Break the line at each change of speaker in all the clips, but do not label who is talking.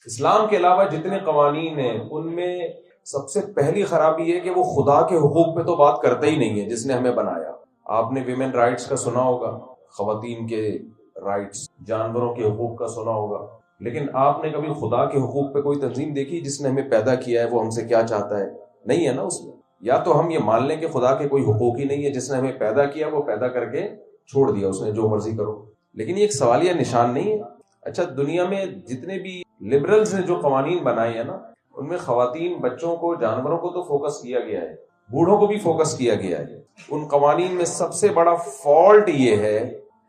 اسلام کے علاوہ جتنے قوانین ہیں ان میں سب سے پہلی خرابی ہے کہ وہ خدا کے حقوق پہ تو بات کرتا ہی نہیں ہے جس نے ہمیں بنایا. آپ نے ویمن رائٹس کا سنا ہوگا، خواتین کے رائٹس، جانوروں کے حقوق کا سنا ہوگا، لیکن آپ نے کبھی خدا کے حقوق پہ کوئی تنظیم دیکھی جس نے ہمیں پیدا کیا ہے وہ ہم سے کیا چاہتا ہے؟ نہیں ہے نا اس میں. یا تو ہم یہ مان لیں کہ خدا کے کوئی حقوق ہی نہیں ہے، جس نے ہمیں پیدا کیا وہ پیدا کر کے چھوڑ دیا، اس نے جو مرضی کرو. لیکن یہ ایک سوالیہ نشان نہیں ہے. اچھا، دنیا میں جتنے بھی لبرلز نے جو قوانین بنائے ہیں نا، ان میں خواتین، بچوں کو، جانوروں کو تو فوکس کیا گیا ہے، بوڑھوں کو بھی فوکس کیا گیا ہے. ان قوانین میں سب سے بڑا فالٹ یہ ہے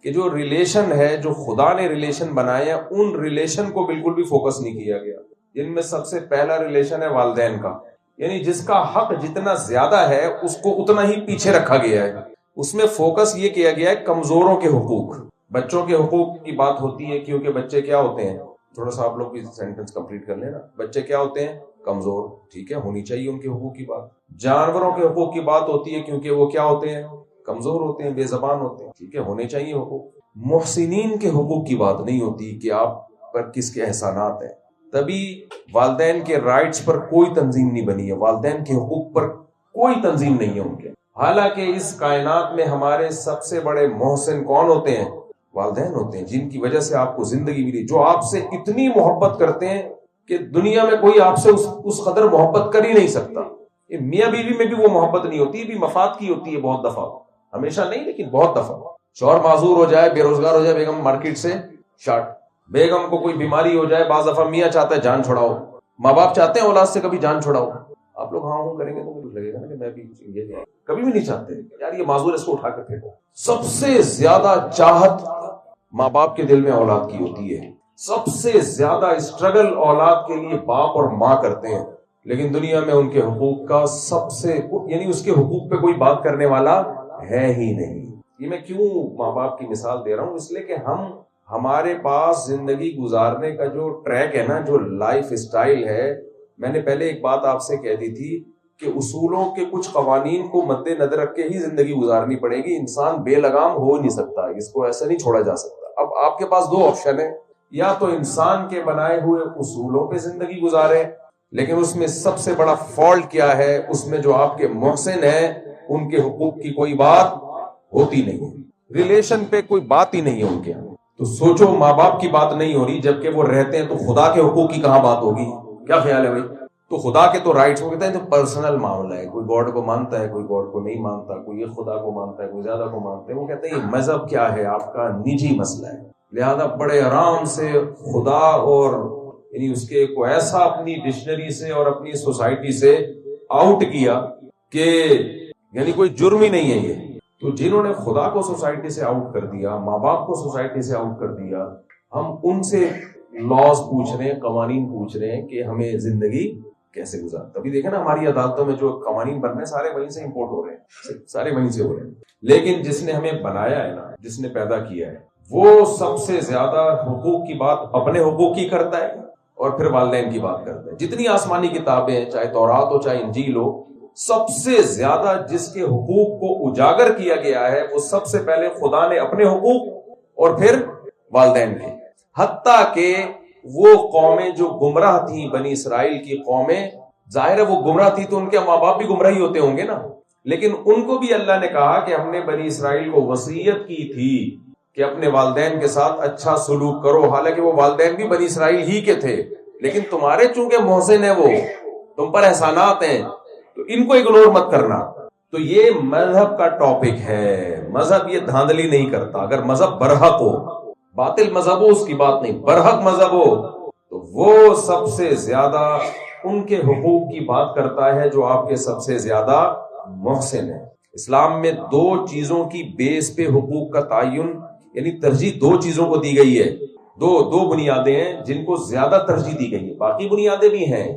کہ جو ریلیشن ہے، جو خدا نے ریلیشن بنائے ہیں، ان ریلیشن کو بالکل بھی فوکس نہیں کیا گیا. جن میں سب سے پہلا ریلیشن ہے والدین کا، یعنی جس کا حق جتنا زیادہ ہے اس کو اتنا ہی پیچھے رکھا گیا ہے. اس میں فوکس یہ کیا گیا ہے کمزوروں کے حقوق. بچوں کے حقوق کی بات ہوتی ہے کیونکہ بچے کیا ہوتے ہیں، تھوڑا سا آپ لوگ بھی سینٹنس کمپلیٹ کر لینا. بچے کیا ہوتے ہیں؟ کمزور. ٹھیک ہے، ہونی چاہیے ان کے حقوق کی بات. جانوروں کے حقوق کی بات ہوتی ہے کیونکہ وہ کیا ہوتے ہیں؟ کمزور ہوتے ہیں، بے زبان ہوتے ہیں. ٹھیک ہے، ہونے چاہیے حقوق. محسنین کے حقوق کی بات نہیں ہوتی کہ آپ پر کس کے احسانات ہیں. تبھی والدین کے رائٹس پر کوئی تنظیم نہیں بنی ہے، والدین کے حقوق پر کوئی تنظیم نہیں ہے ان کے. حالانکہ اس کائنات میں ہمارے سب سے بڑے محسن کون ہوتے ہیں؟ والدین ہوتے ہیں، جن کی وجہ سے آپ کو زندگی ملی، جو آپ سے اتنی محبت کرتے ہیں کہ دنیا میں کوئی آپ سے اس قدر محبت کر ہی نہیں سکتا. میاں بیوی میں بھی وہ محبت نہیں ہوتی، بھی مفاد کی ہوتی ہے بہت دفعہ، ہمیشہ نہیں لیکن بہت دفعہ. شوہر معذور ہو جائے، بے روزگار ہو جائے، بیگم مارکیٹ سے شارٹ، بیگم کو کوئی بیماری ہو جائے، بعض دفعہ میاں چاہتا ہے جان چھڑاؤ، ماں باپ چاہتے ہیں اولاد سے کبھی جان چھڑاؤ. آپ لوگ ہاں کریں گے تو مجھے لگے گا نا کہ میں بھی کبھی بھی نہیں چاہتے یار یہ معذور اس کو اٹھا کر پھینکو. سب سے زیادہ چاہت ماں باپ کے دل میں اولاد کی ہوتی ہے، سب سے زیادہ اسٹرگل اولاد کے لیے باپ اور ماں کرتے ہیں، لیکن دنیا میں ان کے حقوق کا سب سے، یعنی اس کے حقوق پہ کوئی بات کرنے والا ہے ہی نہیں. یہ میں کیوں ماں باپ کی مثال دے رہا ہوں؟ اس لیے کہ ہمارے پاس زندگی گزارنے کا جو ٹریک ہے نا، جو لائف اسٹائل ہے، میں نے پہلے ایک بات آپ سے کہہ دی تھی کہ اصولوں کے کچھ قوانین کو مد نظر رکھ کے ہی زندگی گزارنی پڑے گی. انسان بے لگام ہو نہیں سکتا، اس کو ایسا نہیں چھوڑا جا سکتا. اب آپ کے پاس دو آپشن ہیں، یا تو انسان کے بنائے ہوئے اصولوں پہ زندگی گزارے، لیکن اس میں سب سے بڑا فالٹ کیا ہے، اس میں جو آپ کے محسن ہیں ان کے حقوق کی کوئی بات ہوتی نہیں ہے، ریلیشن پہ کوئی بات ہی نہیں ہے ان کے. تو سوچو، ماں باپ کی بات نہیں ہو رہی جبکہ وہ رہتے ہیں، تو خدا کے حقوق کی کہاں بات ہوگی؟ کیا خیال ہے بھائی؟ تو خدا کے تو رائٹس، وہ کہتے ہیں تو پرسنل معاملہ ہے، کوئی گاڈ کو مانتا ہے، کوئی گاڈ کو نہیں مانتا، کوئی یہ خدا کو مانتا ہے، کوئی زیادہ کو مانتا ہے. وہ کہتے ہیں یہ مذہب کیا ہے، آپ کا نجی مسئلہ ہے، لہذا بڑے آرام سے خدا اور یعنی اس کے کو ایسا اپنی ڈکشنری سے اور اپنی سوسائٹی سے آؤٹ کیا کہ یعنی کوئی جرم ہی نہیں ہے یہ. تو جنہوں نے خدا کو سوسائٹی سے آؤٹ کر دیا، ماں باپ کو سوسائٹی سے آؤٹ کر دیا، ہم ان سے لاز پوچھ رہے ہیں، قوانین پوچھ رہے ہیں کہ ہمیں زندگی کیسے گزار. تبھی دیکھیں نا ہماری عدالتوں میں جو قوانین بن رہے ہیں سارے وہیں سے امپورٹ ہو رہے ہیں، سارے وہیں سے ہو رہے ہیں. لیکن جس نے ہمیں بنایا ہے نا، جس نے پیدا کیا ہے، وہ سب سے زیادہ حقوق کی بات اپنے حقوق کی کرتا ہے اور پھر والدین کی بات کرتا ہے. جتنی آسمانی کتابیں ہیں، چاہے تورات ہو چاہے انجیل ہو، سب سے زیادہ جس کے حقوق کو اجاگر کیا گیا ہے وہ سب سے پہلے خدا نے اپنے حقوق اور پھر والدین کے. حتیٰ کہ وہ قومیں جو گمراہ تھیں، بنی اسرائیل کی قومیں، ظاہر ہے وہ گمراہ تھی تو ان کے ماں باپ بھی گمراہی ہوتے ہوں گے نا، لیکن ان کو بھی اللہ نے کہا کہ ہم نے بنی اسرائیل کو وصیت کی تھی کہ اپنے والدین کے ساتھ اچھا سلوک کرو. حالانکہ وہ والدین بھی بنی اسرائیل ہی کے تھے، لیکن تمہارے چونکہ محسن ہیں، وہ تم پر احسانات ہیں، تو ان کو اگنور مت کرنا. تو یہ مذہب کا ٹاپک ہے. مذہب یہ دھاندلی نہیں کرتا. اگر مذہب برحق ہو، باطل مذہب ہو اس کی بات نہیں، برحق مذہب ہو تو وہ سب سے زیادہ ان کے حقوق کی بات کرتا ہے جو آپ کے سب سے زیادہ محسن ہے. اسلام میں دو چیزوں کی بیس پہ حقوق کا تعین، یعنی ترجیح دو چیزوں کو دی گئی ہے. دو بنیادیں ہیں جن کو زیادہ ترجیح دی گئی ہے، باقی بنیادیں بھی ہیں.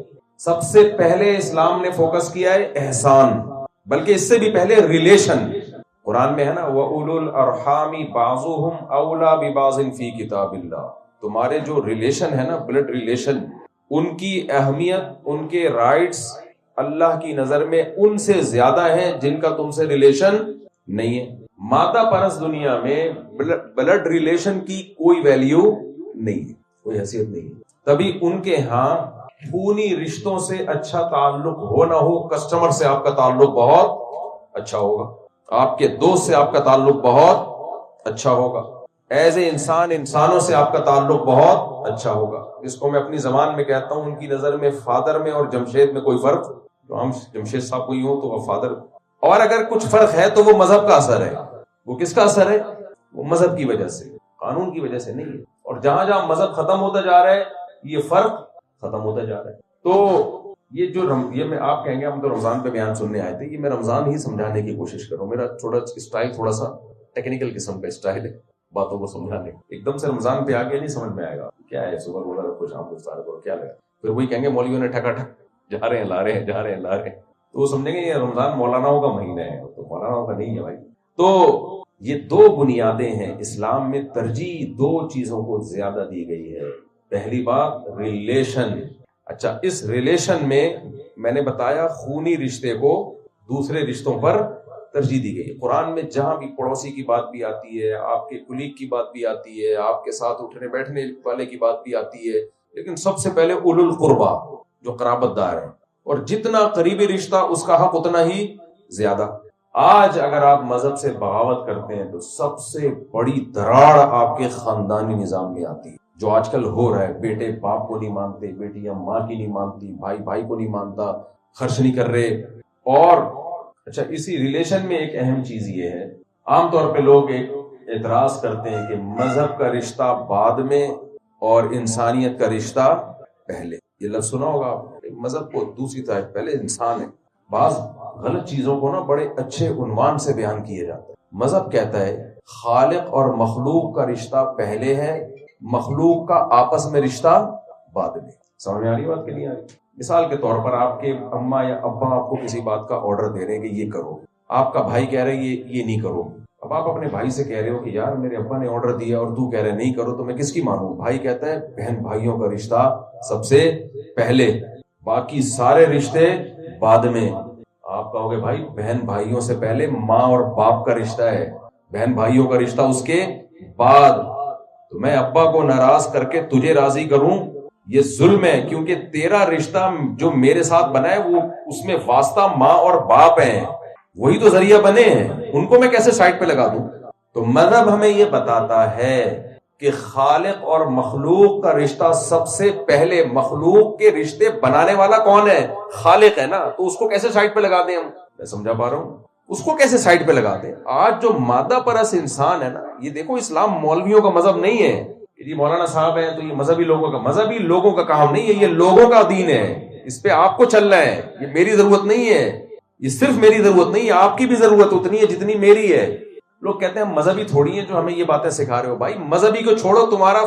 سب سے پہلے اسلام نے فوکس کیا ہے احسان، بلکہ اس سے بھی پہلے ریلیشن. قرآن میں ہے نا وَأُولُو الْأَرْحَامِ بَعْضُهُمْ أَوْلَىٰ بِبَعْضٍ فِي كِتَابِ اللَّهِ. تمہارے جو ریلیشن ہے نا، بلڈ ریلیشن، ان کی اہمیت، ان کے رائٹس اللہ کی نظر میں ان سے زیادہ ہیں جن کا تم سے ریلیشن نہیں ہے. مادہ پرست دنیا میں بلڈ ریلیشن کی کوئی ویلیو نہیں ہے، کوئی حیثیت نہیں ہے. تبھی ان کے ہاں خونی رشتوں سے اچھا تعلق ہو نہ ہو، کسٹمر سے آپ کا تعلق بہت اچھا ہوگا، آپ کے دوست سے آپ کا تعلق بہت اچھا ہوگا، ایز اے انسان انسانوں سے آپ کا تعلق بہت اچھا ہوگا۔ اس کو میں اپنی زبان میں کہتا ہوں، ان کی نظر میں فادر میں اور جمشید میں کوئی فرق، تو ہم جمشید صاحب کوئی ہوں تو وہ فادر، اور اگر کچھ فرق ہے تو وہ مذہب کا اثر ہے۔ وہ کس کا اثر ہے؟ وہ مذہب کی وجہ سے، قانون کی وجہ سے نہیں ہے۔ اور جہاں جہاں مذہب ختم ہوتا جا رہا ہے یہ فرق ختم ہوتا جا رہا ہے۔ تو یہ میں آپ کہیں گے ہم تو رمضان پہ بیان سننے آئے تھے، یہ میں رمضان ہی سمجھانے کی کوشش کروں، میرا تھوڑا سا ٹیکنیکل قسم کا اسٹائل ہے باتوں کو سمجھانے، ایک دم سے رمضان پہ آگے نہیں سمجھ میں آئے گا کیا ہے صبح روزہ رکھو شام کو افطار کرو کیا لگا، پھر وہی کہیں گے مولویوں نے ٹھکا ٹھک جا رہے ہیں لا رہے ہیں جا رہے ہیں لا رہے ہیں، تو وہ سمجھیں گے یہ رمضان مولاناؤں کا مہینہ ہے، تو مولاناؤں کا نہیں ہے بھائی۔ تو یہ دو بنیادیں ہیں اسلام میں، ترجیح دو چیزوں کو زیادہ دی گئی ہے۔ پہلی بات ریلیشن، اچھا اس ریلیشن میں نے بتایا خونی رشتے کو دوسرے رشتوں پر ترجیح دی گئی۔ قرآن میں جہاں بھی پڑوسی کی بات بھی آتی ہے، آپ کے کلیگ کی بات بھی آتی ہے، آپ کے ساتھ اٹھنے بیٹھنے والے کی بات بھی آتی ہے، لیکن سب سے پہلے اولو القربا جو قرابت دار ہیں، اور جتنا قریبی رشتہ اس کا حق اتنا ہی زیادہ۔ آج اگر آپ مذہب سے بغاوت کرتے ہیں تو سب سے بڑی دراڑ آپ کے خاندانی نظام میں آتی ہے، جو آج کل ہو رہا ہے۔ بیٹے باپ کو نہیں مانتے، بیٹیاں ماں کی نہیں مانتی، بھائی بھائی کو نہیں مانتا، خرچ نہیں کر رہے۔ اور اچھا اسی ریلیشن میں ایک اہم چیز یہ ہے، عام طور پہ لوگ ایک اعتراض کرتے ہیں کہ مذہب کا رشتہ بعد میں اور انسانیت کا رشتہ پہلے۔ یہ لفظ سنا ہوگا آپ نے، مذہب کو دوسری طرف، پہلے انسان ہے۔ بعض غلط چیزوں کو نا بڑے اچھے عنوان سے بیان کیا جاتا ہے۔ مذہب کہتا ہے خالق اور مخلوق کا رشتہ پہلے ہے، مخلوق کا آپس میں رشتہ بعد میں۔ سمجھ میں آ رہی بات کہ نہیں آ رہی؟ مثال کے طور پر آپ کے اماں یا ابا آپ کو کسی بات کا آرڈر دے رہے ہیں کہ یہ کرو، آپ کا بھائی کہہ رہے ہیں یہ نہیں کرو، اب آپ اپنے بھائی سے کہہ رہے ہو کہ یار میرے ابا نے آرڈر دیا اور تو کہہ رہے نہیں کرو، تو میں کس کی مانوں؟ بھائی کہتا ہے بہن بھائیوں کا رشتہ سب سے پہلے، باقی سارے رشتے بعد میں۔ آپ کہو گے بھائی بہن بھائیوں سے پہلے ماں اور باپ کا رشتہ ہے، بہن بھائیوں کا رشتہ اس کے بعد۔ تو میں ابا کو ناراض کر کے تجھے راضی کروں یہ ظلم ہے، کیونکہ تیرا رشتہ جو میرے ساتھ بنا ہے وہ اس میں واسطہ ماں اور باپ ہیں، وہی تو ذریعہ بنے ہیں، ان کو میں کیسے سائڈ پہ لگا دوں؟ تو مذہب ہمیں یہ بتاتا ہے کہ خالق اور مخلوق کا رشتہ سب سے پہلے، مخلوق کے رشتے بنانے والا کون ہے؟ خالق ہے نا، تو اس کو کیسے سائڈ پہ لگا دیں ہم؟ میں سمجھا پا رہا ہوں، اس کو کیسے سائڈ پہ لگا دیں؟ آج جو مادہ پرست انسان ہے نا، یہ دیکھو اسلام مولویوں کا مذہب نہیں ہے کہ جی مولانا صاحب ہیں تو یہ مذہبی لوگوں کا کام نہیں ہے، یہ لوگوں کا دین ہے، اس پہ آپ کو چلنا ہے، یہ میری ضرورت نہیں ہے، یہ صرف میری ضرورت نہیں ہے، آپ کی بھی ضرورت اتنی ہے جتنی میری ہے۔ لوگ کہتے ہیں مذہبی تھوڑی ہیں جو ہمیں یہ باتیں سکھا رہے ہو۔ بھائی مذہبی کو چھوڑو، تمہارا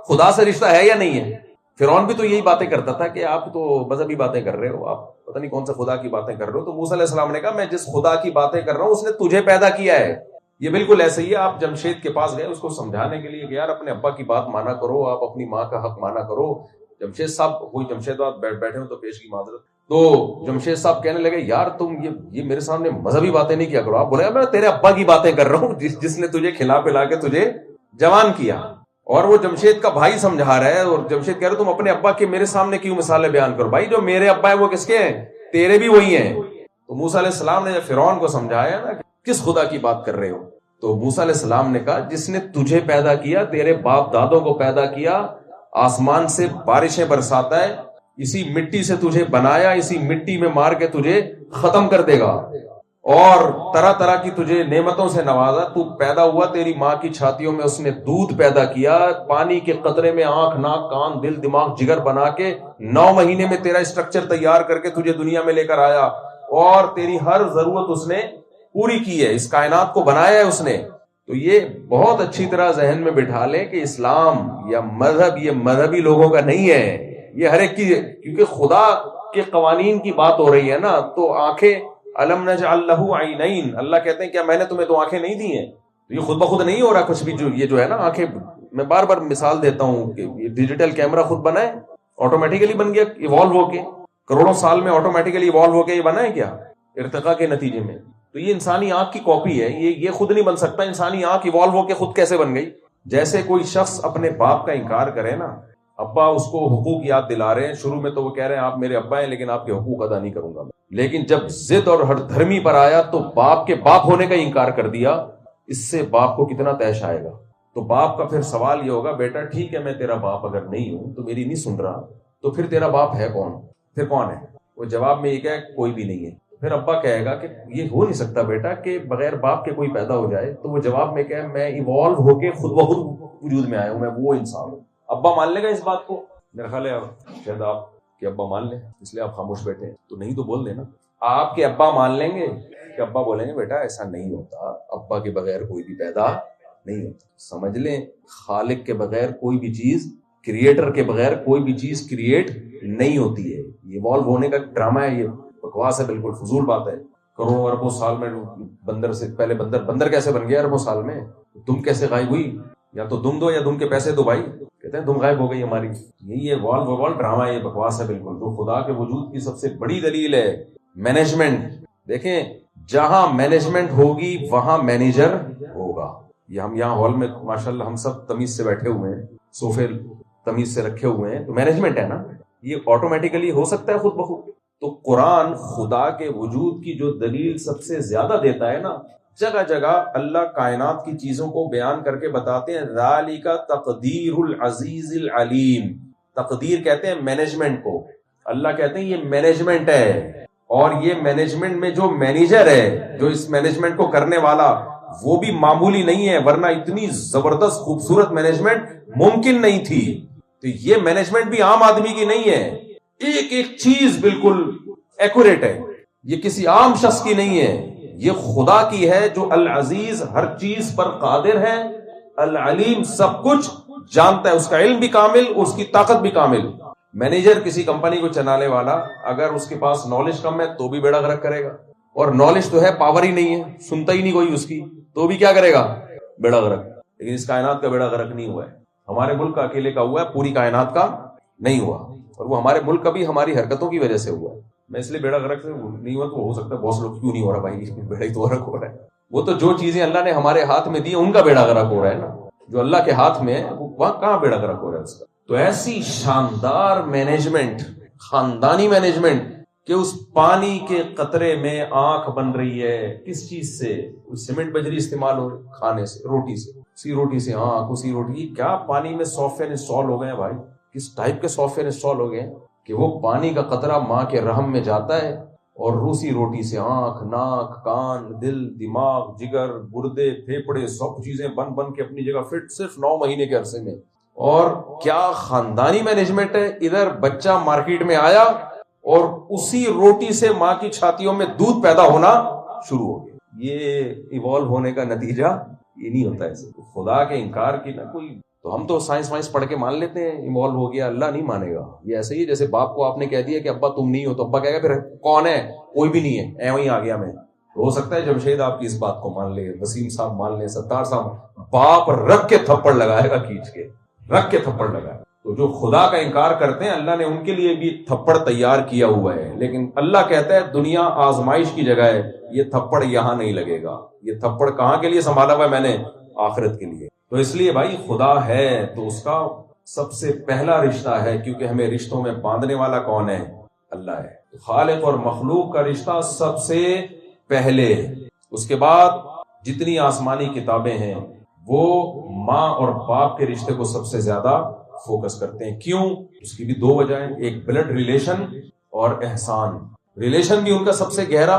خدا سے رشتہ ہے یا نہیں ہے؟ فرعون بھی تو یہی باتیں کرتا تھا کہ آپ تو مذہبی باتیں کر رہے ہو، آپ پتہ نہیں کون سے خدا کی باتیں کر رہے ہو۔ تو موسیٰ علیہ السلام نے کہا میں جس خدا کی باتیں کر رہا ہوں اس نے تجھے پیدا کیا ہے۔ یہ بالکل ایسے ہی ہے، آپ جمشید کے پاس گئے اس کو سمجھانے کے لیے کہ یار اپنے ابا کی بات مانا کرو، آپ اپنی ماں کا حق مانا کرو۔ جمشید صاحب کوئی جمشید آپ بیٹھے ہو تو پیش کی معذرت، تو جمشید صاحب کہنے لگے یار تم یہ میرے سامنے مذہبی باتیں نہیں کیا کرو۔ آپ بولے میں تیرے ابا کی باتیں کر رہا ہوں جس نے تجھے کھلا پلا کے تجھے جوان کیا۔ اور وہ جمشید کا بھائی سمجھا رہا ہے، اور جمشید کہہ رہے تم اپنے ابا کے میرے سامنے کیوں مثالیں بیان کرو؟ بھائی جو میرے ابا ہے وہ کس کے ہیں؟ تیرے بھی وہی ہیں۔ تو موسیٰ علیہ السلام نے جب فرعون کو سمجھایا نا کس خدا کی بات کر رہے ہو، تو موسیٰ علیہ السلام نے کہا جس نے تجھے پیدا کیا، تیرے باپ دادوں کو پیدا کیا، آسمان سے بارشیں برساتا ہے، اسی مٹی سے تجھے بنایا، اسی مٹی میں مار کے تجھے ختم کر دے گا، اور طرح طرح کی تجھے نعمتوں سے نوازا۔ تو پیدا ہوا تیری ماں کی چھاتیوں میں اس نے دودھ پیدا کیا، پانی کے قطرے میں آنکھ ناک کان دل دماغ جگر بنا کے 9 مہینے میں تیرا اسٹرکچر تیار کر کے تجھے دنیا میں لے کر آیا، اور تیری ہر ضرورت اس نے پوری کی ہے، اس کائنات کو بنایا ہے اس نے۔ تو یہ بہت اچھی طرح ذہن میں بٹھا لیں کہ اسلام یا مذہب یہ مذہبی لوگوں کا نہیں ہے، یہ ہر ایک کی، کیونکہ خدا کے قوانین کی بات ہو رہی ہے نا۔ تو آنکھیں الم نجعل لہ عینین، اللہ کہتے ہیں کیا میں نے تمہیں 2 آنکھیں نہیں دی ہیں؟ تو یہ خود بخود نہیں ہو رہا کچھ بھی، جو یہ جو ہے نا آنکھیں، میں بار بار مثال دیتا ہوں کہ یہ ڈیجیٹل کیمرہ خود بنا ہے، آٹومیٹیکلی بن گیا، ایوالو ہو کے کروڑوں سال میں آٹومیٹیکلی ایوالو ہو کے یہ بنا ہے کیا ارتقاء کے نتیجے میں؟ تو یہ انسانی آنکھ کی کاپی ہے، یہ خود نہیں بن سکتا۔ انسانی آنکھ ایوالو ہو کے خود کیسے بن گئی؟ جیسے کوئی شخص اپنے باپ کا انکار کرے نا، ابا اس کو حقوق یاد دلا رہے ہیں، شروع میں تو وہ کہہ رہے ہیں آپ میرے ابا ہیں لیکن آپ کے حقوق ادا نہیں کروں گا میں، لیکن جب ضد اور ہر دھرمی پر آیا تو باپ کے باپ ہونے کا انکار کر دیا، اس سے باپ کو کتنا طیش آئے گا. تو باپ کا پھر سوال یہ ہوگا بیٹا ٹھیک ہے میں تیرا باپ اگر نہیں ہوں تو میری نہیں سن رہا تو پھر تیرا باپ ہے کون؟ پھر کون ہے؟ وہ جواب میں یہ کہے کوئی بھی نہیں ہے. پھر ابا کہے گا کہ یہ ہو نہیں سکتا بیٹا کہ بغیر باپ کے کوئی پیدا ہو جائے، تو وہ جواب میں کہے میں ایوالو ہو کے خود بخود وجود میں آیا ہوں، میں وہ انسان ہوں. ابا مان لے گا اس بات کو؟ میرا خیال ہے شاید آپ کے ابا مان لیں، اس لیے آپ خاموش بیٹھے ہیں. تو نہیں تو بول دینا. آپ کے ابا مان لیں گے کہ ابا بولیں گے بیٹا ایسا نہیں ہوتا، ابا کے بغیر کوئی بھی پیدا نہیں ہوتا. سمجھ لیں خالق کے بغیر کوئی بھی چیز، کریٹر کے بغیر کوئی بھی چیز کریٹ نہیں ہوتی ہے. یہ ایوالو ہونے کا ڈرامہ ہے، یہ بکواس ہے، بالکل فضول بات ہے. کروڑوں اربوں سال میں بندر سے پہلے بندر کیسے بن گیا اربوں سال میں؟ تم کیسے غائب ہوئی؟ یا تو دم دو یا دم کے پیسے دو بھائی. کہتے ہیں تم غائب ہو گئی ہماری. یہی ایوالو ڈرامہ ہے، یہ بکواس ہے بالکل. جو خدا کے وجود کی سب سے بڑی دلیل ہے مینجمنٹ. دیکھیں جہاں مینجمنٹ ہوگی وہاں مینیجر ہوگا. یہ ہم یہاں ہال میں ماشاءاللہ ہم سب تمیز سے بیٹھے ہوئے ہیں، صوفے تمیز سے رکھے ہوئے ہیں، تو مینجمنٹ ہے نا، یہ آٹومیٹیکلی ہو سکتا ہے خود بخود. تو قرآن خدا کے وجود کی جو دلیل سب سے زیادہ دیتا ہے نا، جگہ جگہ اللہ کائنات کی چیزوں کو بیان کر کے بتاتے ہیں ذالک تقدیر العزیز العلیم. تقدیر کہتے ہیں مینجمنٹ کو، اللہ کہتے ہیں یہ مینجمنٹ ہے، اور یہ مینجمنٹ میں جو مینیجر ہے، جو اس مینجمنٹ کو کرنے والا، وہ بھی معمولی نہیں ہے، ورنہ اتنی زبردست خوبصورت مینجمنٹ ممکن نہیں تھی. تو یہ مینجمنٹ بھی عام آدمی کی نہیں ہے، ایک ایک چیز بالکل ایکوریٹ ہے، یہ کسی عام شخص کی نہیں ہے، یہ خدا کی ہے جو العزیز ہر چیز پر قادر ہے، العلیم سب کچھ جانتا ہے، اس کا علم بھی کامل، اس کی طاقت بھی کامل. مینیجر کسی کمپنی کو چلانے والا اگر اس کے پاس نالج کم ہے تو بھی بیڑا غرق کرے گا، اور نالج تو ہے پاور ہی نہیں ہے، سنتا ہی نہیں کوئی اس کی، تو بھی کیا کرے گا؟ بیڑا غرق. لیکن اس کائنات کا بیڑا غرق نہیں ہوا ہے، ہمارے ملک کا اکیلے کا ہوا ہے، پوری کائنات کا نہیں ہوا. اور وہ ہمارے ملک کا بھی ہماری حرکتوں کی وجہ سے ہوا ہے. میں اس لیے بیڑا غرق سے نہیں ہوا تو ہو سکتا ہے بہت سے لوگ کیوں نہیں ہو رہا بھائی، بیڑا ہی تو غرق ہو رہا ہے. وہ تو جو چیزیں اللہ نے ہمارے ہاتھ میں دی ان کا بیڑا غرق ہو رہا ہے نا، جو اللہ کے ہاتھ میں ہے وہاں کہاں بیڑا غرق ہو رہا ہے اس کا. تو ایسی شاندار مینجمنٹ، خاندانی مینجمنٹ، کہ اس پانی کے قطرے میں آنکھ بن رہی ہے. کس چیز سے؟ سیمنٹ بجری استعمال ہو کھانے سے، روٹی سے، اسی روٹی سے آنکھ، اسی روٹی. کیا پانی میں سافٹ ویئر انسٹال ہو گئے ہیں بھائی؟ کس ٹائپ کے سافٹ ویئر انسٹال ہو گئے ہیں کہ وہ پانی کا قطرہ ماں کے رحم میں جاتا ہے اور روسی روٹی سے آنکھ، ناک، کان، دل، دماغ، جگر، گردے، پھیپڑے سب چیزیں بن بن کے اپنی جگہ فٹ، صرف 9 مہینے کے عرصے میں. اور کیا خاندانی مینجمنٹ ہے. ادھر بچہ مارکیٹ میں آیا اور اسی روٹی سے ماں کی چھاتیوں میں دودھ پیدا ہونا شروع ہو گیا. یہ ایوالو ہونے کا نتیجہ یہ نہیں ہوتا ہے. خدا کے انکار کی نہ کوئی. تو ہم تو سائنس وائنس پڑھ کے مان لیتے ہیں ایوالو ہو گیا، اللہ نہیں مانے گا. یہ ایسے ہی جیسے باپ کو آپ نے کہہ دیا کہ ابا تم نہیں ہو، تو ابا کہے گا پھر کون ہے؟ کوئی بھی نہیں ہے، ایویں آ گیا میں. ہو سکتا ہے جمشید آپ کی اس بات کو مان لے، وسیم صاحب مان لیں، ستار صاحب. باپ رکھ کے تھپڑ لگائے گا، کھینچ کے رکھ کے تھپڑ لگائے. تو جو خدا کا انکار کرتے ہیں اللہ نے ان کے لیے بھی تھپڑ تیار کیا ہوا ہے. لیکن اللہ کہتا ہے دنیا آزمائش کی جگہ ہے، یہ تھپڑ یہاں نہیں لگے گا. یہ تھپڑ کہاں کے لیے سنبھالا ہوا ہے میں نے؟ آخرت کے لیے. تو اس لیے بھائی خدا ہے تو اس کا سب سے پہلا رشتہ ہے، کیونکہ ہمیں رشتوں میں باندھنے والا کون ہے؟ اللہ ہے. تو خالق اور مخلوق کا رشتہ سب سے پہلے. اس کے بعد جتنی آسمانی کتابیں ہیں وہ ماں اور باپ کے رشتے کو سب سے زیادہ فوکس کرتے ہیں. کیوں؟ اس کی بھی 2 وجہ ہیں، ایک بلڈ ریلیشن اور احسان. ریلیشن بھی ان کا سب سے گہرا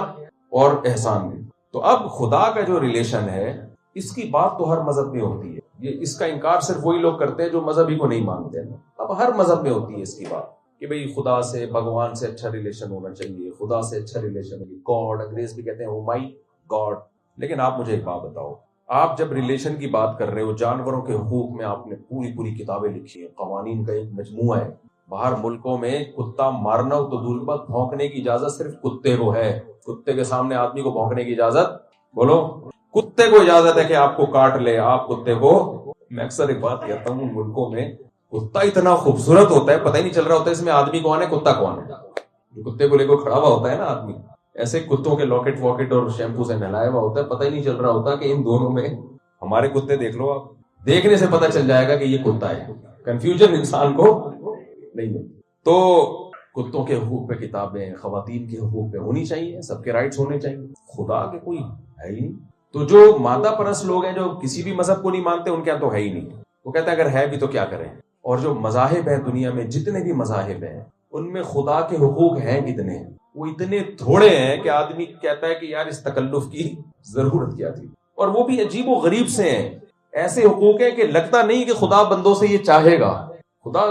اور احسان بھی. تو اب خدا کا جو ریلیشن ہے اس کی بات تو ہر مذہب میں ہوتی ہے. یہ اس کا انکار صرف وہی لوگ کرتے ہیں جو مذہب ہی کو نہیں مانتے ہیں. اب ہر مذہب میں ہوتی ہے اس کی بات کہ بھئی خدا سے، بھگوان سے اچھا ریلیشن ہونا چاہیے، خدا سے اچھا ریلیشن ہوگی. گاڈ، انگریز بھی کہتے ہیں او مائی گاڈ. لیکن آپ مجھے ایک بات بتاؤ، آپ جب ریلیشن کی بات کر رہے ہو، جانوروں کے حقوق میں آپ نے پوری کتابیں لکھی ہیں، قوانین کا ایک مجموعہ ہے. باہر ملکوں میں کتا مارنا ہو تو دور بعد بھونکنے کی اجازت صرف کتے کو ہے. کتے کے سامنے آدمی کو بھونکنے کی اجازت، بولو کتے کو اجازت ہے کہ آپ کو کاٹ لے. آپ کتے کو، میں اکثر ایک بات کہتا ہوں، ملکوں میں کتا اتنا خوبصورت ہوتا ہے پتہ ہی نہیں چل رہا ہوتا ہے اس میں آدمی کون ہے کتا کون ہے. جو کتے کو لے کر کھڑا ہوا ہوتا ہے نا آدمی، ایسے کتوں کے لاکٹ واکٹ اور شیمپو سے نہلایا ہوا ہوتا ہے، پتہ ہی نہیں چل رہا ہوتا کہ ان دونوں میں. ہمارے کتے دیکھ لو آپ، دیکھنے سے پتہ چل جائے گا کہ یہ کتا ہے. کنفیوژن انسان کو نہیں ملتی. تو کتوں کے حقوق پہ کتابیں، خواتین کے حقوق پہ ہونی چاہیے، سب کے رائٹس ہونے چاہیے. خدا کے کوئی ہے ہی نہیں. تو جو مادہ پرست لوگ ہیں، جو کسی بھی مذہب کو نہیں مانتے، ان کے یہاں تو ہے ہی نہیں. وہ کہتے ہیں اگر ہے بھی تو کیا کریں. اور جو مذاہب ہیں دنیا میں، جتنے بھی مذاہب ہیں، ان میں خدا کے حقوق ہیں کتنے ہیں؟ وہ اتنے تھوڑے ہیں کہ آدمی کہتا ہے کہ یار اس تکلف کی ضرورت کیا تھی. اور وہ بھی عجیب و غریب سے ہیں. ایسے حقوق ہیں کہ لگتا نہیں کہ خدا بندوں سے یہ چاہے گا. خدا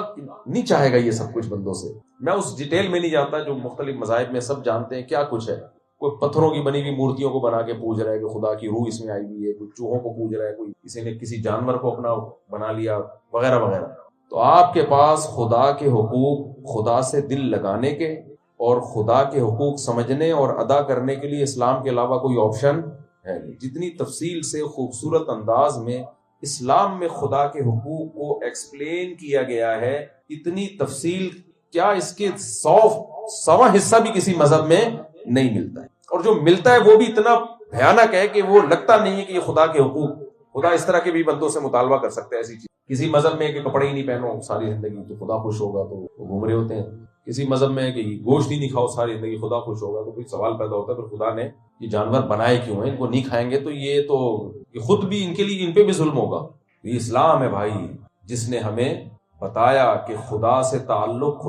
نہیں چاہے گا یہ سب کچھ بندوں سے. میں اس ڈیٹیل میں نہیں جاتا جو مختلف مذاہب میں سب جانتے ہیں کیا کچھ ہے. کوئی پتھروں کی بنی ہوئی مورتیوں کو بنا کے پوج رہا ہے کہ خدا کی روح اس میں آئی ہوئی ہے، کوئی چوہوں کو پوج رہا ہے، کوئی کسی نے کسی جانور کو اپنا بنا لیا، وغیرہ وغیرہ. تو آپ کے پاس خدا کے حقوق، خدا سے دل لگانے کے اور خدا کے حقوق سمجھنے اور ادا کرنے کے لیے اسلام کے علاوہ کوئی آپشن ہے نہیں. جتنی تفصیل سے خوبصورت انداز میں اسلام میں خدا کے حقوق کو ایکسپلین کیا گیا ہے، اتنی تفصیل کیا اس کے 100واں حصہ بھی کسی مذہب میں نہیں ملتا ہے. اور جو ملتا ہے وہ بھی اتنا بھیانک ہے کہ وہ لگتا نہیں ہے کہ یہ خدا کے حقوق. خدا اس طرح کے بھی بندوں سے مطالبہ کر سکتا ہے ایسی چیز. کسی مذہب میں کہ کپڑے ہی نہیں پہنو ساری زندگی تو خدا خوش ہوگا، تو وہ گھوم رہے ہوتے ہیں. کسی مذہب میں کہ گوشت ہی نہیں کھاؤ ساری زندگی خدا خوش ہوگا، تو کوئی سوال پیدا ہوتا ہے پھر خدا نے یہ جانور بنائے کیوں ہیں؟ ان کو نہیں کھائیں گے تو یہ خود بھی ان کے لیے، ان پہ بھی ظلم ہوگا. یہ اسلام ہے بھائی، جس نے ہمیں بتایا کہ خدا سے تعلق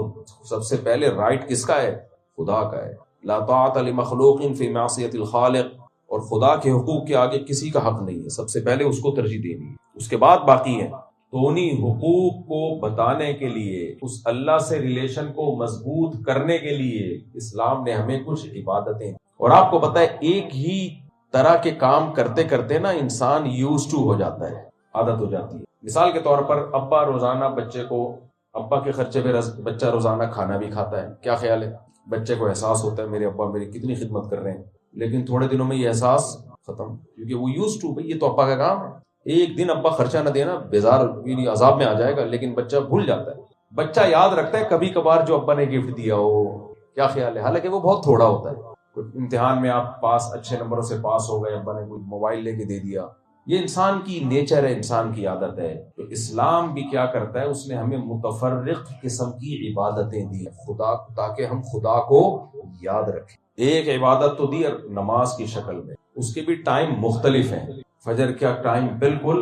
سب سے پہلے رائٹ کس کا ہے؟ خدا کا ہے. لا طاعت لمخلوق فی معصیۃ الخالق. اور خدا کے حقوق کے آگے کسی کا حق نہیں ہے، سب سے پہلے اس کو ترجیح دینی ہے، اس کے بعد باقی ہے. تو انہی حقوق کو بتانے کے لیے، اس اللہ سے ریلیشن کو مضبوط کرنے کے لیے اسلام نے ہمیں کچھ عبادتیں. اور آپ کو پتہ ہے ایک ہی طرح کے کام کرتے کرتے نا انسان یوز ٹو ہو جاتا ہے، عادت ہو جاتی ہے. مثال کے طور پر ابا روزانہ بچے کو، ابا کے خرچے پہ بچہ روزانہ کھانا بھی کھاتا ہے. کیا خیال ہے؟ بچے کو احساس ہوتا ہے میرے ابا میری کتنی خدمت کر رہے ہیں. لیکن تھوڑے دنوں میں یہ احساس ختم، کیونکہ وہ یوز ٹو، بھئی یہ تو ابا کا کام ہے. ایک دن ابا خرچہ نہ دینا بیزار عذاب میں آ جائے گا، لیکن بچہ بھول جاتا ہے. بچہ یاد رکھتا ہے کبھی کبھار جو ابا نے گفٹ دیا ہو. کیا خیال ہے؟ حالانکہ وہ بہت تھوڑا ہوتا ہے. امتحان میں آپ اچھے نمبروں سے پاس ہو گئے، ابا نے کوئی موبائل لے کے دے دیا. یہ انسان کی نیچر ہے، انسان کی عادت ہے. تو اسلام بھی کیا کرتا ہے؟ اس نے ہمیں متفرق قسم کی عبادتیں دی خدا، تاکہ ہم خدا کو یاد رکھیں. ایک عبادت تو دی نماز کی شکل میں، اس کے بھی ٹائم مختلف ہیں. فجر کا ٹائم بالکل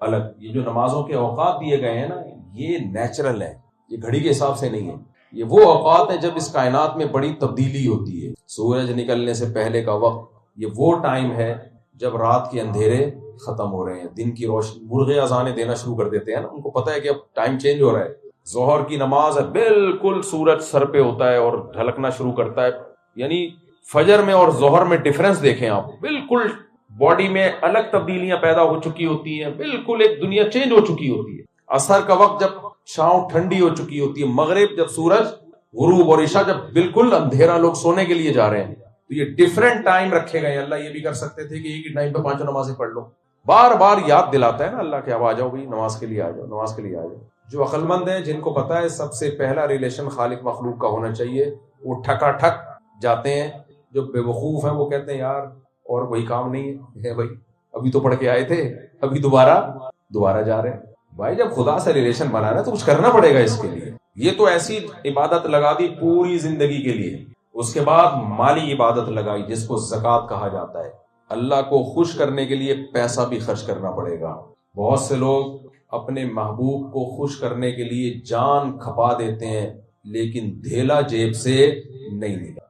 الگ. یہ جو نمازوں کے اوقات دیے گئے ہیں نا، یہ نیچرل ہے، یہ گھڑی کے حساب سے نہیں ہے. یہ وہ اوقات ہیں جب اس کائنات میں بڑی تبدیلی ہوتی ہے. سورج نکلنے سے پہلے کا وقت، یہ وہ ٹائم ہے جب رات کے اندھیرے ختم ہو رہے ہیں، دن کی روشنی. مرغے اذانیں دینا شروع کر دیتے ہیں نا، ان کو پتہ ہے کہ اب ٹائم چینج ہو رہا ہے. ظہر کی نماز ہے، بالکل سورج سر پہ ہوتا ہے اور ڈھلکنا شروع کرتا ہے. یعنی فجر میں اور ظہر میں ڈیفرنس دیکھیں آپ، بالکل باڈی میں الگ تبدیلیاں پیدا ہو چکی ہوتی ہیں، بالکل ایک دنیا چینج ہو چکی ہوتی ہے. عصر کا وقت جب چھاؤں ٹھنڈی ہو چکی ہوتی ہے، مغرب جب سورج غروب، اور عشاء جب بالکل اندھیرا، لوگ سونے کے لیے جا رہے ہیں. تو یہ ڈیفرنٹ ٹائم رکھے گئے. اللہ یہ بھی کر سکتے تھے کہ ایک ہی ٹائم پہ 5 نمازیں پڑھ لو. بار بار یاد دلاتا ہے نا اللہ کہ اب آ جاؤ بھائی، نماز کے لیے آ جاؤ، نماز کے لیے آ جاؤ. جو عقل مند ہیں، جن کو پتا ہے سب سے پہلا ریلیشن خالق مخلوق کا ہونا چاہیے، وہ ٹھکا ٹھک جاتے ہیں. جو بے وقوف ہیں وہ کہتے ہیں یار اور وہی کام نہیں ہے بھائی، ابھی تو پڑھ کے آئے تھے، ابھی دوبارہ جا رہے ہیں. بھائی جب خدا سے ریلیشن بنانا ہے تو کچھ کرنا پڑے گا اس کے لیے. یہ تو ایسی عبادت لگا دی پوری زندگی کے لیے. اس کے بعد مالی عبادت لگائی جس کو زکوٰۃ کہا جاتا ہے. اللہ کو خوش کرنے کے لیے پیسہ بھی خرچ کرنا پڑے گا. بہت سے لوگ اپنے محبوب کو خوش کرنے کے لیے جان کھپا دیتے ہیں، لیکن دھیلا جیب سے نہیں نکلا.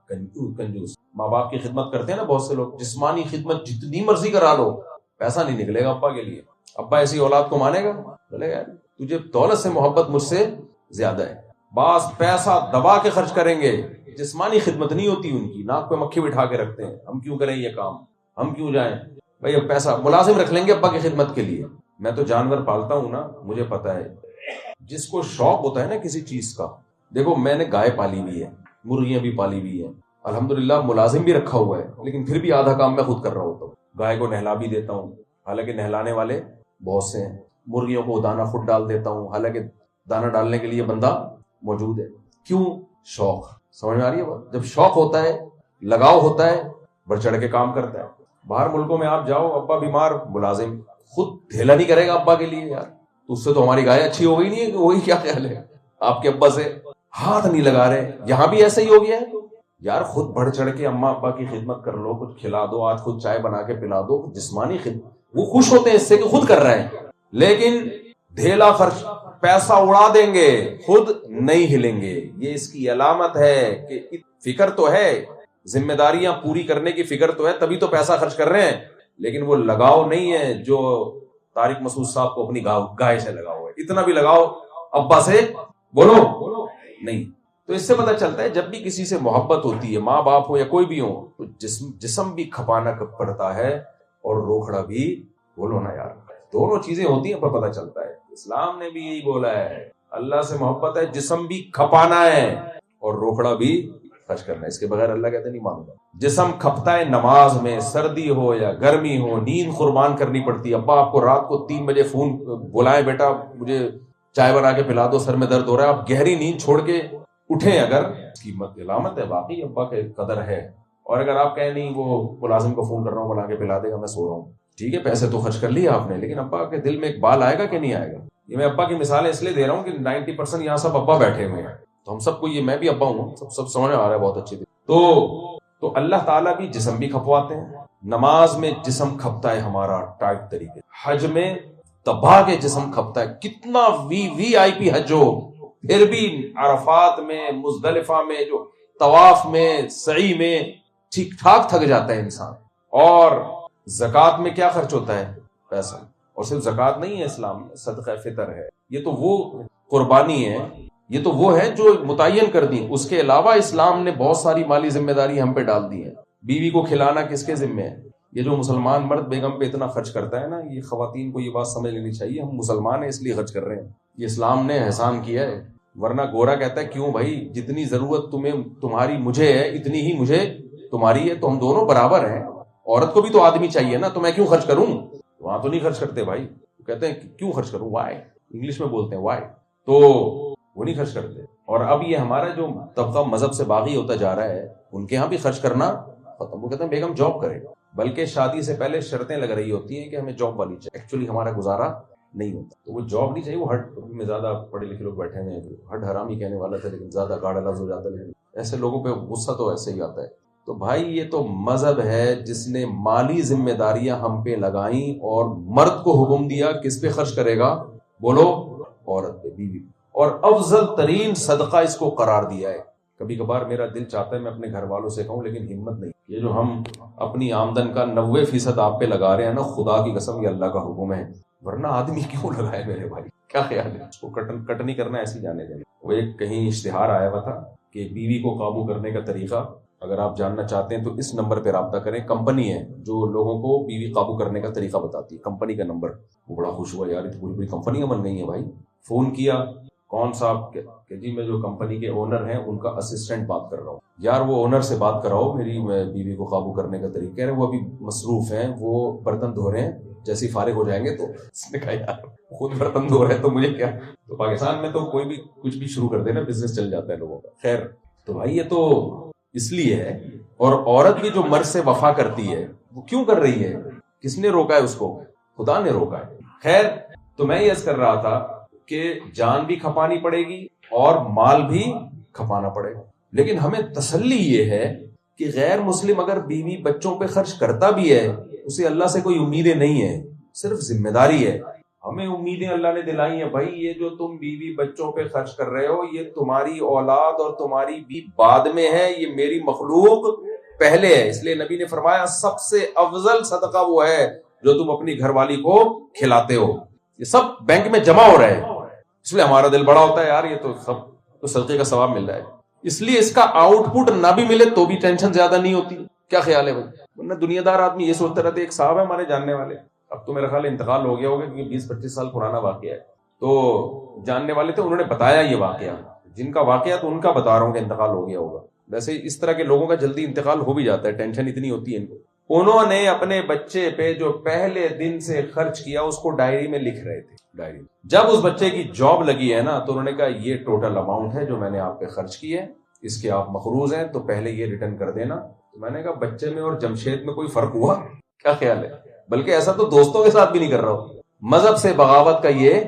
کنجوس. ماں باپ کی خدمت کرتے ہیں نا بہت سے لوگ، جسمانی خدمت جتنی مرضی کرا لو، پیسہ نہیں نکلے گا ابا کے لیے. ابا ایسی اولاد کو مانے گا؟ بولے گا تجھے دولت سے محبت مجھ سے زیادہ ہے. بعض پیسہ دبا کے خرچ کریں گے، جسمانی خدمت نہیں ہوتی ان کی، ناک پہ مکھی بٹھا کے رکھتے ہیں. ہم کیوں کریں یہ کام، ہم کیوں جائیں بھائی. اب پیسہ ملازم رکھ لیں گے ابا کی خدمت کے لیے. میں تو جانور پالتا ہوں نا، مجھے پتا ہے جس کو شوق ہوتا ہے نا کسی چیز کا. دیکھو میں نے گائے پالی ہوئی ہے، مرغیاں بھی پالی ہوئی ہیں، الحمدللہ ملازم بھی رکھا ہوا ہے، لیکن پھر بھی آدھا کام میں خود کر رہا ہوتا ہوں. گائے کو نہلا بھی دیتا ہوں، حالانکہ نہلانے والے بہت سے ہیں. مرغیوں کو دانا خود ڈال دیتا ہوں، حالانکہ دانا ڈالنے کے لیے بندہ موجود ہے. کیوں؟ شوق. سمجھ میں آ رہی ہے بات؟ جب شوق ہوتا ہے، لگاؤ ہوتا ہے، بڑھ چڑھ کے کام کرتا ہے. باہر ملکوں میں آپ جاؤ، ابا بیمار، ملازم خود ڈھیلا نہیں کرے گا ابا کے لیے. یار تو اس سے تو ہماری گائے اچھی ہو گئی نہیں ہے کہ وہی کیا خیال ہے آپ کے ابا سے ہاتھ نہیں لگا رہے. یہاں بھی ایسا ہی ہو گیا ہے. یار خود بڑھ چڑھ کے اماں ابا کی خدمت کر لو, کچھ کھلا دو, آج خود چائے بنا کے پلا دو, جسمانی خدمت, وہ خوش ہوتے ہیں اس سے کہ خود کر رہے ہیں. لیکن ڈھیلا خرچ, پیسہ اڑا دیں گے, خود نہیں ہلیں گے. یہ اس کی علامت ہے کہ فکر تو ہے, ذمہ داریاں پوری کرنے کی فکر تو ہے, تبھی تو پیسہ خرچ کر رہے ہیں. لیکن وہ لگاؤ نہیں ہے جو طارق مسعود صاحب کو اپنی گائے سے لگاؤ ہے. اتنا بھی لگاؤ ابا سے بولو نہیں. تو اس سے پتہ چلتا ہے جب بھی کسی سے محبت ہوتی ہے, ماں باپ ہو یا کوئی بھی ہو, تو جسم بھی کھپانا پڑتا ہے اور روکھڑا بھی. بولو نا یار, دونوں چیزیں ہوتی ہیں پر پتہ چلتا ہے. اسلام نے بھی یہی بولا ہے, اللہ سے محبت ہے, جسم بھی کھپانا ہے اور روکھڑا بھی خرچ کرنا ہے. اس کے بغیر اللہ کہتے نہیں مانوں گا. جسم کھپتا ہے نماز میں, سردی ہو یا گرمی ہو, نیند قربان کرنی پڑتی ہے. ابا آپ کو رات کو 3 بجے فون بلائیں, بیٹا مجھے چائے بنا کے پلا دو, سر میں درد ہو رہا ہے, آپ گہری نیند چھوڑ کے اٹھیں, اگر اس کی علامت ہے واقعی ابا کے قدر ہے. اور اگر آپ کہیں نہیں وہ ملازم کو فون کر رہا ہوں بنا کے پلا دے گا, میں سو رہا ہوں, ٹھیک ہے پیسے تو خرچ کر لیے آپ نے, لیکن ابا کے دل میں ایک بال آئے گا کہ نہیں آئے گا. یہ میں ابا کی مثالیں اس لیے دے رہا ہوں کہ 90% یہاں سب ابا بیٹھے ہوئے ہیں, تو ہم سب کو یہ, میں بھی ابا ہوں, سب سمجھ آ رہا ہے بہت اچھی. تو اللہ تعالیٰ بھی جسم بھی کھپواتے ہیں. نماز میں جسم کھپتا ہے ہمارا ٹائٹ طریقے, حج میں تباہ کے جسم کھپتا ہے. کتنا وی آئی پی حج ہو, پھر بھی عرفات میں, مزدلفہ میں, جو طواف میں, سعی میں ٹھیک ٹھاک تھک جاتا ہے انسان. اور زکوٰۃ میں کیا خرچ ہوتا ہے؟ پیسہ. اور صرف زکوٰۃ نہیں ہے اسلام میں, صدقہ فطر ہے, یہ تو وہ قربانی ہے, یہ تو وہ ہے جو متعین کر دی. اس کے علاوہ اسلام نے بہت ساری مالی ذمہ داری ہم پہ ڈال دی ہے. بیوی کو کھلانا کس کے ذمہ ہے؟ یہ جو مسلمان مرد بیگم پہ اتنا خرچ کرتا ہے نا, یہ خواتین کو یہ بات سمجھ لینی چاہیے, ہم مسلمان ہیں اس لیے خرچ کر رہے ہیں, یہ اسلام نے احسان کیا ہے. ورنہ گورا کہتا ہے کیوں بھائی, جتنی ضرورت تمہاری مجھے ہے اتنی ہی مجھے تمہاری ہے, تو ہم دونوں برابر ہیں. عورت کو بھی تو آدمی چاہیے نا, تو میں کیوں خرچ کروں؟ وہاں تو نہیں خرچ کرتے بھائی, کہتے ہیں کیوں خرچ کروں, وائی, انگلش میں بولتے ہیں وائی, تو وہ نہیں خرچ کرتے. اور اب یہ ہمارا جو طبقہ مذہب سے باغی ہوتا جا رہا ہے, ان کے ہاں بھی خرچ کرنا ختم. وہ کہتے ہیں بیگم جاب کرے, بلکہ شادی سے پہلے شرطیں لگ رہی ہوتی ہیں کہ ہمیں جاب والی چاہیے. ایکچولی ہمارا گزارا نہیں ہوتا, تو وہ جاب نہیں چاہیے. وہ ہٹ میں زیادہ پڑھے لکھے لوگ بیٹھے ہیں, ہٹ حرامی کہنے والا تھا لیکن زیادہ گاڑا لفظ ہو جاتا ہے, لیکن ایسے لوگوں پہ غصہ تو ایسے ہی آتا ہے. تو بھائی یہ تو مذہب ہے جس نے مالی ذمہ داریاں ہم پہ لگائیں اور مرد کو حکم دیا کس پہ خرچ کرے گا, بولو, عورت پہ, بیوی. اور افضل ترین صدقہ اس کو قرار دیا ہے. کبھی کبھار میرا دل چاہتا ہے میں اپنے گھر والوں سے کہوں, لیکن ہمت نہیں. یہ جو ہم اپنی آمدن کا 90% آپ پہ لگا رہے ہیں نا, خدا کی قسم یہ اللہ کا حکم ہے, ورنہ آدمی کیوں لگائے میرے بھائی, کیا خیال ہے؟ اس کو کٹ نہیں کرنا, ایسے جانے دیں. وہ ایک کہیں اشتہار آیا ہوا تھا کہ بیوی کو قابو کرنے کا طریقہ, اگر آپ جاننا چاہتے ہیں تو اس نمبر پہ رابطہ کریں. کمپنی ہے جو لوگوں کو بیوی قابو کرنے کا طریقہ بتاتی ہے, کمپنی کا نمبر. وہ بڑا خوش ہوا, یار یہ پوری پوری کمپنیاں بن گئی ہیں بھائی. فون کیا, کون صاحب کہ جی میں جو کمپنی کے اونر ہیں ان کا اسسٹنٹ بات کر رہا ہوں. یار وہ اونر سے بات کراؤ میری بیوی کو قابو کرنے کا طریقہ. کہہ رہے وہ ابھی مصروف ہیں, وہ برتن دھو رہے ہیں, جیسے فارغ ہو جائیں گے. تو اس نے کہا یار خود برتن دھو رہے ہیں تو مجھے کیا. تو پاکستان میں تو کوئی بھی کچھ بھی شروع کر دے نا, بزنس چل جاتا ہے لوگوں کا. خیر, تو بھائی یہ تو اس لیے ہے. اور عورت بھی جو مرد سے وفا کرتی ہے وہ کیوں کر رہی ہے؟ کس نے روکا ہے اس کو؟ خدا نے روکا ہے. خیر, تو میں یہ عرض کر رہا تھا کہ جان بھی کھپانی پڑے گی اور مال بھی کھپانا پڑے گا. لیکن ہمیں تسلی یہ ہے کہ غیر مسلم اگر بیوی بچوں پہ خرچ کرتا بھی ہے, اسے اللہ سے کوئی امیدیں نہیں ہیں, صرف ذمہ داری ہے. ہمیں امیدیں اللہ نے دلائی ہیں, بھائی یہ جو تم بیوی بچوں پہ خرچ کر رہے ہو یہ تمہاری اولاد اور تمہاری بھی بعد میں ہے, یہ میری مخلوق پہلے ہے. اس لیے نبی نے فرمایا سب سے افضل صدقہ وہ ہے جو تم اپنی گھر والی کو کھلاتے ہو. یہ سب بینک میں جمع ہو رہا ہے, اس لیے ہمارا دل بڑا ہوتا ہے, یار یہ تو سب تو صدقے کا ثواب مل رہا ہے. اس لیے اس کا آؤٹ پٹ نہ بھی ملے تو بھی ٹینشن زیادہ نہیں ہوتی. کیا خیال ہے بھائی؟ ورنہ دنیا دار آدمی یہ سوچتے رہتے. ایک صاحب ہے ہمارے جاننے والے, اب تو میرا خیال انتقال ہو گیا ہوگا کیونکہ 20-25 سال پرانا واقعہ ہے. تو جاننے والے تھے, انہوں نے بتایا یہ واقعہ, جن کا واقعہ تو ان کا بتا رہا ہوں کہ انتقال ہو گیا ہوگا. ویسے اس طرح کے لوگوں کا جلدی انتقال ہو بھی جاتا ہے, ٹینشن اتنی ہوتی ہے ان کو. انہوں نے اپنے بچے پہ جو پہلے دن سے خرچ کیا اس کو ڈائری میں لکھ رہے تھے. ڈائری جب اس بچے کی جاب لگی ہے نا, تو انہوں نے کہا یہ ٹوٹل اماؤنٹ ہے جو میں نے آپ پہ خرچ کی ہے, اس کے آپ مقروض ہیں تو پہلے یہ ریٹرن کر دینا. تو میں نے کہا بچے میں اور جمشید میں کوئی فرق ہوا؟ کیا خیال ہے؟ بلکہ ایسا تو دوستوں کے ساتھ بھی نہیں کر رہا ہوں. مذہب سے بغاوت کا یہ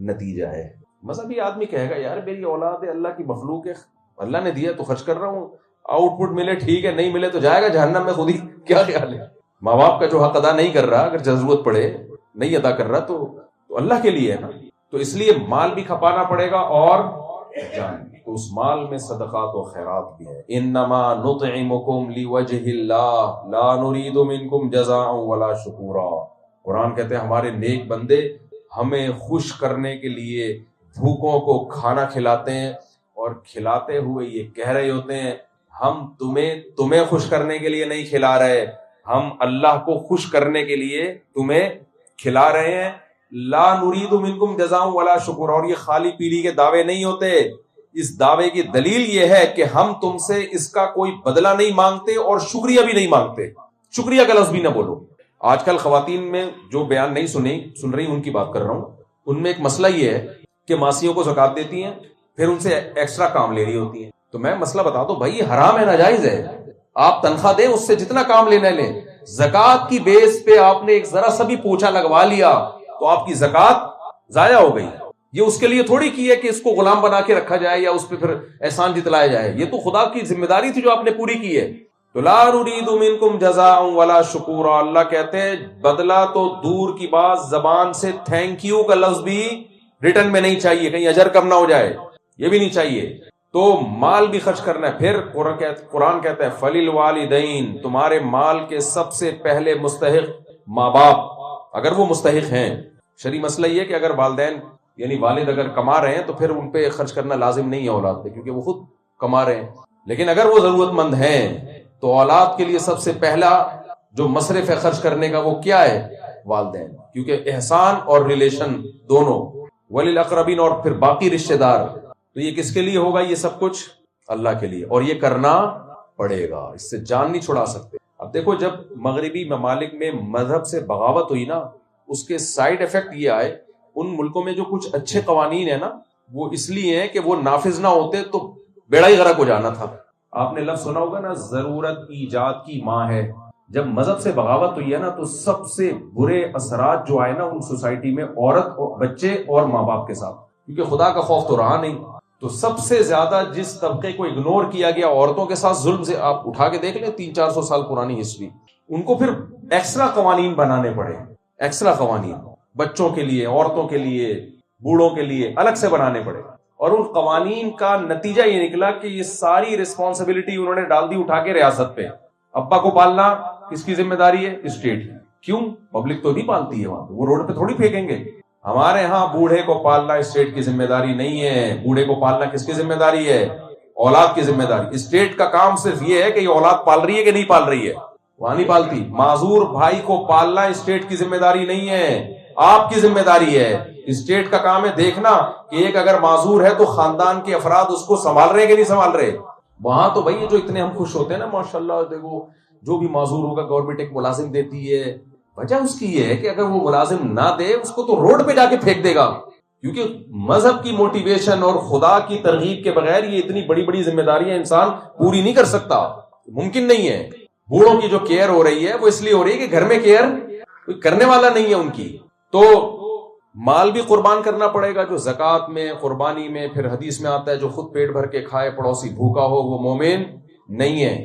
نتیجہ ہے. مذہبی آدمی کہے گا یار میری اولاد ہے، اللہ کی مخلوق ہے، اللہ نے دیا تو خرچ کر رہا ہوں، آؤٹ پٹ ملے ٹھیک ہے، نہیں ملے تو جائے گا جہنم میں خود ہی. کیا خیال ہے؟ ماں باپ کا جو حق ادا نہیں کر رہا، اگر ضرورت پڑے نہیں ادا کر رہا تو اللہ کے لیے ہے نا. تو اس لیے مال بھی کھپانا پڑے گا اور جان. تو اس مال میں صدقات و خیرات بھی ہے. انما نطعمکم لوجہ اللہ لا نرید منکم جزاء ولا شکورا. قرآن کہتے ہیں ہمارے نیک بندے ہمیں خوش کرنے کے لیے بھوکوں کو کھانا کھلاتے ہیں، اور کھلاتے ہوئے یہ کہہ رہے ہوتے ہیں ہم تمہیں خوش کرنے کے لیے نہیں کھلا رہے، ہم اللہ کو خوش کرنے کے لیے تمہیں کھلا رہے ہیں. لا نرید منکم جزاء ولا شکورا. اور یہ خالی پیلی کے دعوے نہیں ہوتے، اس دعوے کی دلیل یہ ہے کہ ہم تم سے اس کا کوئی بدلہ نہیں مانگتے اور شکریہ بھی نہیں مانگتے. شکریہ کا لفظ بھی نہ بولو. آج کل خواتین میں جو بیان نہیں سن رہی ان کی بات کر رہا ہوں. ان میں ایک مسئلہ یہ ہے کہ ماسیوں کو زکات دیتی ہیں، پھر ان سے ایکسٹرا کام لے رہی ہوتی ہیں. تو میں مسئلہ بتا دو بھائی، حرام ہے، ناجائز ہے. آپ تنخواہ دیں، اس سے جتنا کام لینا لیں. زکات کی بیس پہ آپ نے ایک ذرا سا بھی پوچھا لگوا لیا تو آپ کی زکات ضائع ہو گئی. یہ اس کے لیے تھوڑی کی ہے کہ اس کو غلام بنا کے رکھا جائے یا اس پہ پھر احسان جتلایا جائے. یہ تو خدا کی ذمہ داری تھی جو آپ نے پوری کی ہے. تو لا نرید منکم جزاء ولا شکورا. اللہ کہتے ہیں بدلہ تو دور کی بات، زبان سے تھینک یو کا لفظ بھی ریٹرن میں نہیں چاہیے، کہیں اجر کم نہ ہو جائے، یہ بھی نہیں چاہیے. تو مال بھی خرچ کرنا ہے. پھر قرآن کہتا ہے فَلِلْوَالِدَيْنِ، تمہارے مال کے سب سے پہلے مستحق ماں باپ اگر وہ مستحق ہیں. شرعی مسئلہ یہ کہ اگر والدین یعنی والد اگر کما رہے ہیں تو پھر ان پہ خرچ کرنا لازم نہیں ہے اولاد پہ، کیونکہ وہ خود کما رہے ہیں. لیکن اگر وہ ضرورت مند ہیں تو اولاد کے لیے سب سے پہلا جو مصرف ہے خرچ کرنے کا وہ کیا ہے؟ والدین. کیونکہ احسان اور ریلیشن دونوں، وَلِلْأَقْرَبِينَ، اور پھر باقی رشتہ دار. تو یہ کس کے لیے ہوگا؟ یہ سب کچھ اللہ کے لیے، اور یہ کرنا پڑے گا، اس سے جان نہیں چھڑا سکتے. اب دیکھو جب مغربی ممالک میں مذہب سے بغاوت ہوئی نا، اس کے سائیڈ ایفیکٹ یہ آئے، ان ملکوں میں جو کچھ اچھے قوانین ہیں نا وہ اس لیے ہیں کہ وہ نافذ نہ ہوتے تو بیڑا ہی غرق ہو جانا تھا. آپ نے لفظ سنا ہوگا نا، ضرورت ایجاد کی ماں ہے. جب مذہب سے بغاوت ہوئی ہے نا تو سب سے برے اثرات جو آئے نا ان سوسائٹی میں عورت اور بچے اور ماں باپ کے ساتھ، کیونکہ خدا کا خوف تو رہا نہیں. تو سب سے زیادہ جس طبقے کو اگنور کیا گیا عورتوں کے ساتھ ظلم سے، آپ اٹھا کے دیکھ لیں 300-400 سال پرانی ہسٹری، ان کو پھر ایکسٹرا قوانین بنانے پڑے. ایکسٹرا قوانین بچوں کے لیے، عورتوں کے لیے، بوڑھوں کے لیے الگ سے بنانے پڑے. اور ان قوانین کا نتیجہ یہ نکلا کہ یہ ساری رسپانسبلٹی انہوں نے ڈال دی اٹھا کے ریاست پہ. ابا کو پالنا کس کی ذمہ داری ہے؟ اسٹیٹ کی. کیوں؟ پبلک تو نہیں پالتی ہے وہاں، وہ روڈ پہ تھوڑی پھینکیں گے. ہمارے ہاں بوڑھے کو پالنا اسٹیٹ کی ذمہ داری نہیں ہے. بوڑھے کو پالنا کس کی ذمہ داری ہے؟ اولاد کی ذمہ داری. اسٹیٹ کا کام صرف یہ ہے کہ یہ اولاد پال رہی ہے کہ نہیں پال رہی ہے، وہاں نہیں پالتی. معذور بھائی کو پالنا اسٹیٹ کی ذمہ داری نہیں ہے، آپ کی ذمہ داری ہے. اسٹیٹ کا کام ہے دیکھنا کہ ایک اگر معذور ہے تو خاندان کے افراد اس کو سنبھال رہے کہ نہیں سنبھال رہے. وہاں تو بھائی جو اتنے ہم خوش ہوتے ہیں نا ماشاءاللہ، دیکھو جو بھی معذور ہوگا گورنمنٹ ایک ملازم دیتی ہے. وجہ اس کی یہ ہے کہ اگر وہ ملازم نہ دے اس کو تو روڈ پہ جا کے پھینک دے گا، کیونکہ مذہب کی موٹیویشن اور خدا کی ترغیب کے بغیر یہ اتنی بڑی بڑی ذمہ داریاں انسان پوری نہیں کر سکتا، ممکن نہیں ہے. بوڑھوں کی جو کیئر ہو رہی ہے وہ اس لیے ہو رہی ہے کہ گھر میں کیئر کوئی کرنے والا نہیں ہے ان کی. تو مال بھی قربان کرنا پڑے گا، جو زکوٰۃ میں، قربانی میں. پھر حدیث میں آتا ہے جو خود پیٹ بھر کے کھائے پڑوسی بھوکا ہو وہ مومن نہیں ہے.